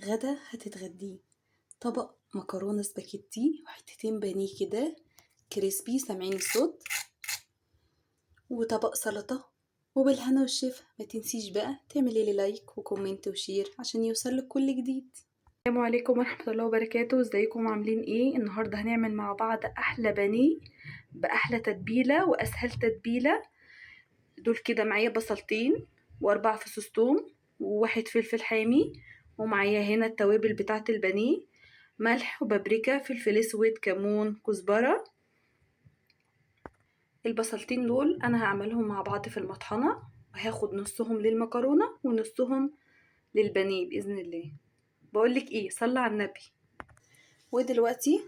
غدا هتتغديه طبق مكرونة سباكيتي وحتتين بانيه كده كريسبي سامعين الصوت، وطبق سلطة. وبالهنا والشفا، ما تنسيش بقى تعملي لي لايك وكومنت وشير عشان يوصلك كل جديد. السلام عليكم ورحمة الله وبركاته، ازيكم عاملين ايه؟ النهاردة هنعمل مع بعض احلى بانيه باحلى تتبيلة واسهل تتبيلة. دول كده معايا بصلتين و4 فصوص توم وواحد فلفل حامي، ومعايا هنا التوابل بتاعة البانيه: ملح وبابريكا، فلفل اسود، كمون، كزبرة. البصلتين دول انا هعملهم مع بعض في المطحنة، وهاخد نصهم للمكرونة ونصهم للبانيه بإذن الله. بقولك ايه، صلى على النبي. ودلوقتي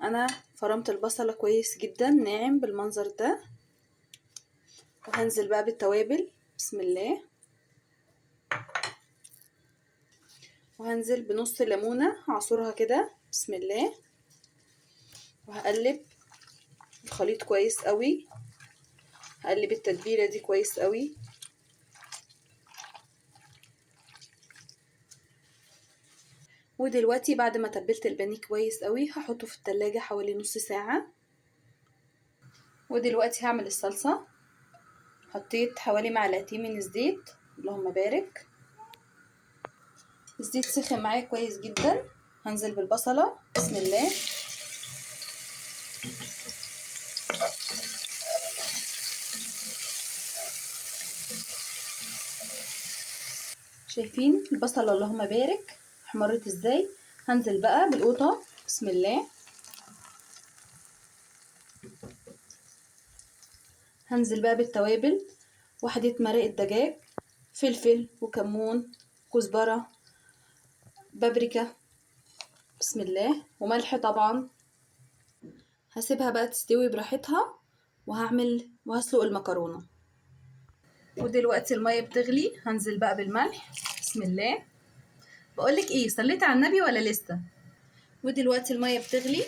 انا فرمت البصلة كويس جدا ناعم بالمنظر ده، وهنزل بقى بالتوابل. بسم الله. وهنزل بنص ليمونة هعصرها كده. بسم الله. وهقلب الخليط كويس قوي، هقلب التتبيلة دي كويس قوي. ودلوقتي بعد ما تبلت البانيه كويس قوي هحطه في التلاجة حوالي نص ساعة. ودلوقتي هعمل الصلصة. حطيت حوالي معلقتين من الزيت، اللهم بارك. الزيت سخن معايا كويس جدا، هنزل بالبصلة. بسم الله. شايفين البصلة اللهم بارك احمرت ازاي؟ هنزل بقى بالقوطة. بسم الله. هنزل بقى بالتوابل: واحدة مرقة دجاج، فلفل وكمون، كزبرة، بابريكا، بسم الله، وملح طبعا. هسيبها بقى تستوي براحتها، وهسلق المكرونة. ودلوقتي المية بتغلي، هنزل بقى بالملح. بسم الله. بقولك ايه، صليت على النبي ولا لسه؟ ودلوقتي المية بتغلي،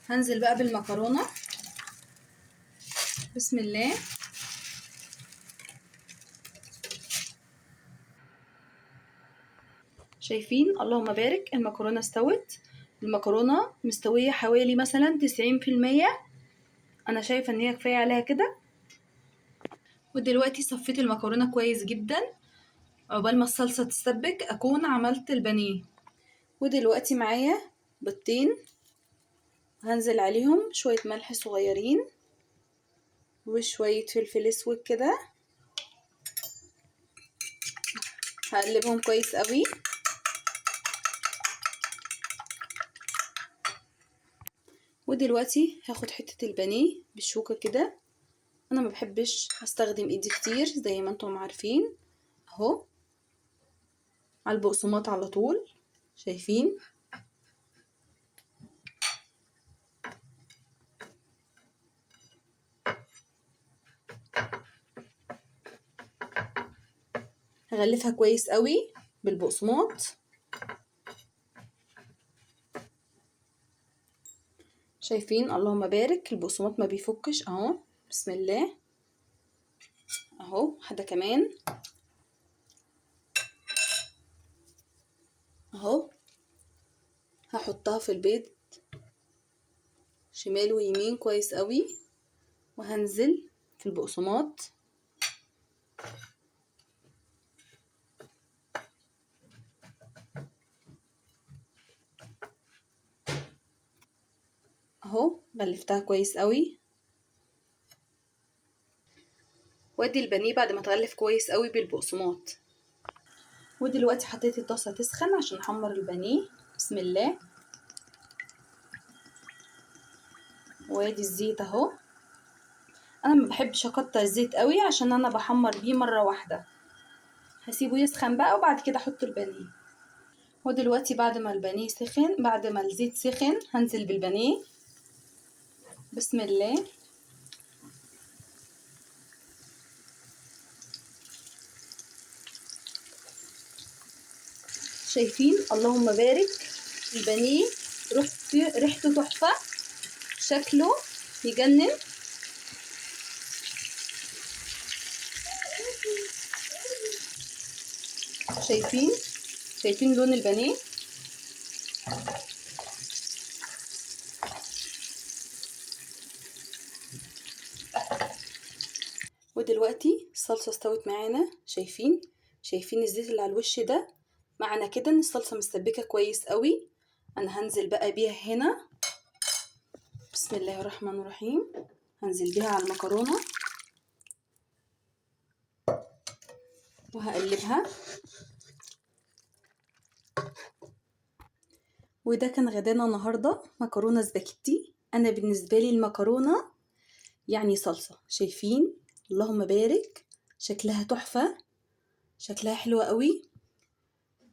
هنزل بقى بالمكرونة. بسم الله. شايفين اللهم بارك المكرونة استوت. المكرونة مستوية حوالي مثلا 90%. انا شايفة ان هي كفاية عليها كده. ودلوقتي صفيت المكرونة كويس جدا، عقبال ما الصلصة تتسبك اكون عملت البانيه. ودلوقتي معايا بيضتين، هنزل عليهم شوية ملح صغيرين وشوية فلفل اسود كده، هقلبهم كويس قوي. ودلوقتي هاخد حتة البانيه بالشوكة كده، انا ما بحبش استخدم ايدي كتير زي ما انتم عارفين، اهو على البقسماط على طول. شايفين؟ هغلفها كويس قوي بالبقسماط. شايفين اللهم بارك البقسماط ما بيفكش اهو. بسم الله. اهو واحدة كمان اهو، هحطها في البيض شمال ويمين كويس قوي، وهنزل في البقسماط. اهو غلفتها كويس قوي. وادي البانيه بعد ما اتغلف كويس قوي بالبقسماط. ودلوقتي حطيت الطاسه تسخن عشان احمر البانيه. بسم الله. وادي الزيت اهو، انا ما بحبش اكتر الزيت قوي عشان انا بحمر بيه مره واحده، هسيبه يسخن بقى وبعد كده احط البانيه. ودلوقتي بعد ما البانيه سخن، بعد ما الزيت سخن، هنزل بالبانيه. بسم الله. شايفين اللهم بارك البانيه ريحته تحفه، شكله يجنن. شايفين لون البانيه؟ ودلوقتي الصلصة استوت معانا. شايفين الزيت اللي على الوش ده؟ معنى كده ان الصلصة مستبكة كويس قوي. انا هنزل بقى بيها هنا. بسم الله الرحمن الرحيم. هنزل بيها على المكرونة وهقلبها. وده كان غدانا النهارده، مكرونة سباكيتي. انا بالنسبة لي المكرونة يعني صلصة. شايفين؟ اللهم بارك، شكلها تحفة، شكلها حلوة قوي.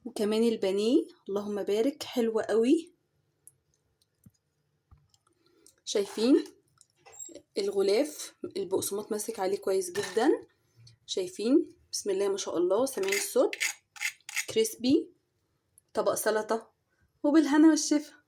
وكمان البانيه اللهم بارك حلو قوي. شايفين الغلاف البقسماط ماسك عليه كويس جدا. شايفين؟ بسم الله ما شاء الله، سامعين الصوت؟ كريسبي. طبق سلطة وبالهنا والشفا.